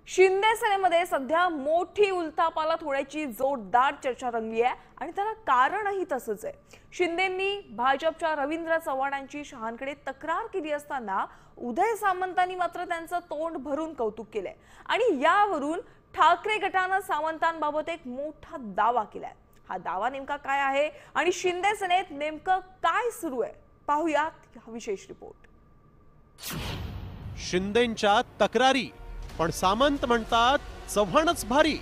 शिंदे सेनेमध्ये सध्या मोठी उलथापालथ होण्याची जोरदार चर्चा रंगली आहे आणि त्याला कारणही तसंच आहे। शिंदेंनी भाजपच्या रवींद्र चव्हाणांची शहांकडे तक्रार केली असताना उदय सामंतांनी मात्र त्यांचं तोंड भरून कौतुक केलंय आणि यावरून ठाकरे गटानं सामंतांबाबत एक मोठा दावा केलाय। हा दावा नेमका काय आहे आणि शिंदे सेनेत नेमकं काय सुरू आहे पाहूयात हा विशेष रिपोर्ट। शिंदेंच्या तक्रारी पण सामंत म्हणतात चव्हाणच भारी।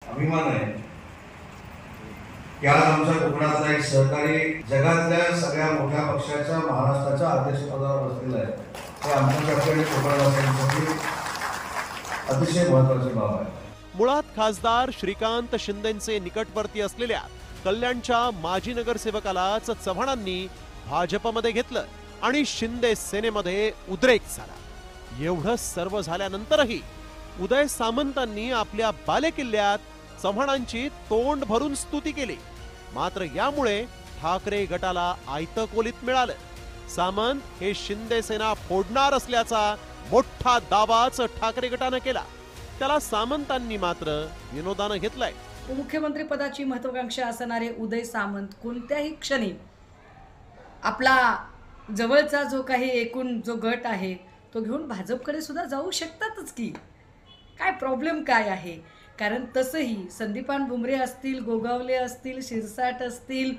अभिमान आहे की आज आमच्या कोकणातला एक सहकारी जगातल्या सगळ्या मोठ्या पक्षाच्या महाराष्ट्राच्या अध्यक्षपदावर बसलेला आहे। हे आमच्याकडे कोकणवासियांसाठी अतिशय महत्त्वाची बाब आहे। मुळात खासदार श्रीकांत शिंदेंचे निकटवर्ती असलेल्या कल्याणच्या माजी नगरसेवकालाच चव्हाणांनी भाजपमध्ये घेतलं आणि शिंदे सेनेमध्ये उद्रेक झाला। एवढं सर्व झाल्यानंतरही उदय सामंतांनी आपल्या बालेकिल्ल्यात चव्हाणांची तोंड भरून स्तुती केली। मात्र यामुळे ठाकरे गटाला आयतं कोलीत मिळालं। सामंत हे शिंदे सेना फोडणार असल्याचा मोठा दावाच ठाकरे गटानं केला। त्याला सामंतांनी मात्र विनोदानं घेतलाय। मुख्यमंत्री पदाची महत्वाकांक्षा असणारे उदय सामंत कोणत्याही क्षणी आपला जवळचा जो काही एकूण जो गट आहे तो घेऊन भाजपकडे सुद्धा जाऊ शकतातच की। काय प्रॉब्लेम काय आहे? कारण तसंही संदीपान भुमरे असतील, गोगावले असतील, शिरसाट असतील,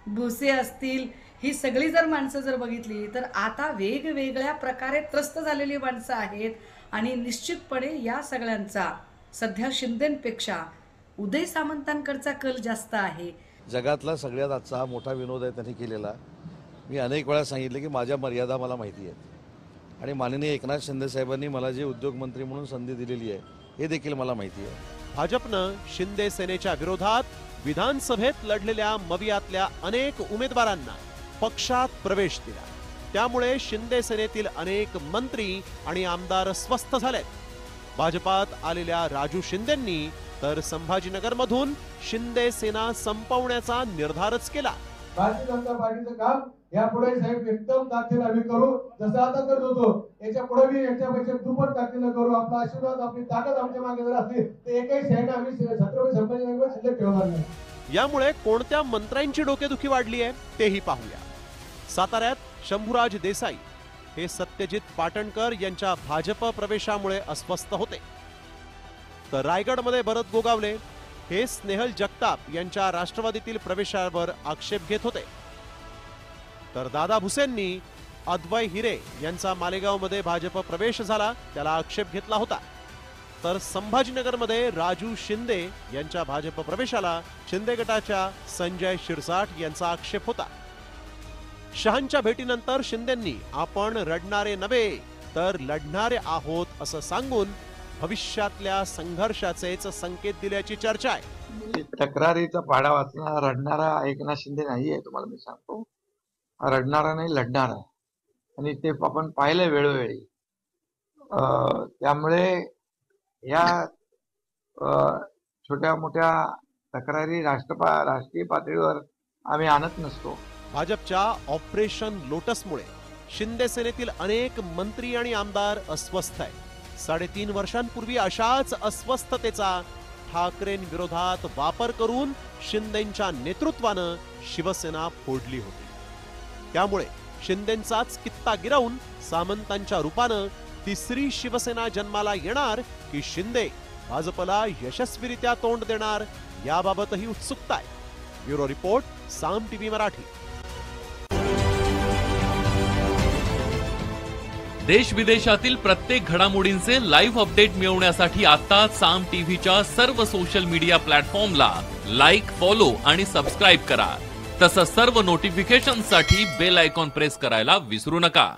भुसे असतील, ही सगळी जर माणसं जर बघितली तर आता वेगवेगळ्या प्रकारे त्रस्त झालेली माणसं आहेत आणि निश्चितपणे या सगळ्यांचा सध्या शिंदेंपेक्षा उदय सामंतांकडचा कल जास्त आहे। जगातला सगळ्यात आजचा हा मोठा विनोद आहे त्यांनी केलेला। मी अनेक वेळा सांगितले की माझ्या मर्यादा मला माहिती आहेत आणि माननीय एकनाथ शिंदे साहेबांनी मला जे उद्योगमंत्री म्हणून संधी दिलेली आहे हे देखील मला माहिती आहे। भाजपनं शिंदे सेनेच्या विरोधात विधानसभेत लढलेल्या मवियातल्या अनेक उमेदवारांना पक्षात प्रवेश दिला। त्यामुळे शिंदे सेनेतील अनेक मंत्री आणि आमदार स्वस्थ झालेत। भाजपात आलेल्या राजू शिंदेंनी तर संभाजीनगरमधून शिंदे सेना संपवण्याचा निर्धारच केला। भारतीय जनता पार्टीचं काम यापुढे साहेब एकदम ताकदीने आम्ही करू, जसं आता करत होतो याच्या पुढे मी याच्यापेक्षा दुप्पट ताकदीने करू। आपला आशीर्वाद आपली ताकद आमच्या मागे जर असली तर एकही सैन्य आम्ही छत्रपती संभाजीनगर शिल्लक ठेवणार नाही। यामुळे कोणत्या मंत्र्यांची डोकेदुखी वाढली आहे तेही पाहूया। साताऱ्यात शंभूराज देसाई हे सत्यजित पाटणकर यांच्या भाजप प्रवेशामुळे अस्वस्थ होते, तर रायगडमध्ये भरत गोगावले हे स्नेहल जगताप यांच्या राष्ट्रवादीतील प्रवेशावर आक्षेप घेत होते, तर दादा भुसेंनी अद्वय हिरे यांचा मालेगावमध्ये भाजप प्रवेश झाला त्याला आक्षेप घेतला होता, तर संभाजीनगरमध्ये राजू शिंदे यांच्या भाजप प्रवेशाला शिंदे गटाच्या संजय शिरसाट यांचा आक्षेप होता। शहांच्या भेटीनंतर शिंदेंनी आपण रडणारे नव्हे तर लढणारे आहोत असं सांगून भविष्यातल्या संघर्षाचेच संकेत दिल्याची चर्चा आहे। तक्रारीचा पाढा वाचणारा रडणारा एकनाथ शिंदे नाही आहे, तुम्हाला मी सांगतो। रडणारा नाही, लढणारा, आणि ते आपण पाहिलं वेळोवेळी। त्यामुळे या छोट्या मोठ्या तक्रारी राष्ट्रीय पातळीवर आम्ही आणत नसतो। भाजपच्या ऑपरेशन लोटसमुळे शिंदे सेनेतील अनेक मंत्री आणि आमदार अस्वस्थ आहेत। 3.5 वर्षांपूर्वी अशाच अस्वस्थतेचा ठाकरेंविरोधात वापर करून शिंदेंच्या नेतृत्वानं शिवसेना फोडली होती। त्यामुळे शिंदेंचाच कित्ता गिरवून सामंतांच्या रूपानं तिसरी शिवसेना जन्माला येणार की शिंदे भाजपला यशस्वीरित्या तोंड देणार याबाबतही उत्सुकता आहे. ब्युरो रिपोर्ट, साम टीव्ही मराठी. देश विदेशातील प्रत्येक घडामोडींचे लाईव्ह अपडेट मिळवण्यासाठी आता साम टीव्हीच्या सर्व सोशल मीडिया प्लॅटफॉर्मला लाईक, फॉलो आणि सबस्क्राईब करा. तसंच सर्व नोटिफिकेशनसाठी बेल आयकॉन प्रेस करायला विसरू नका.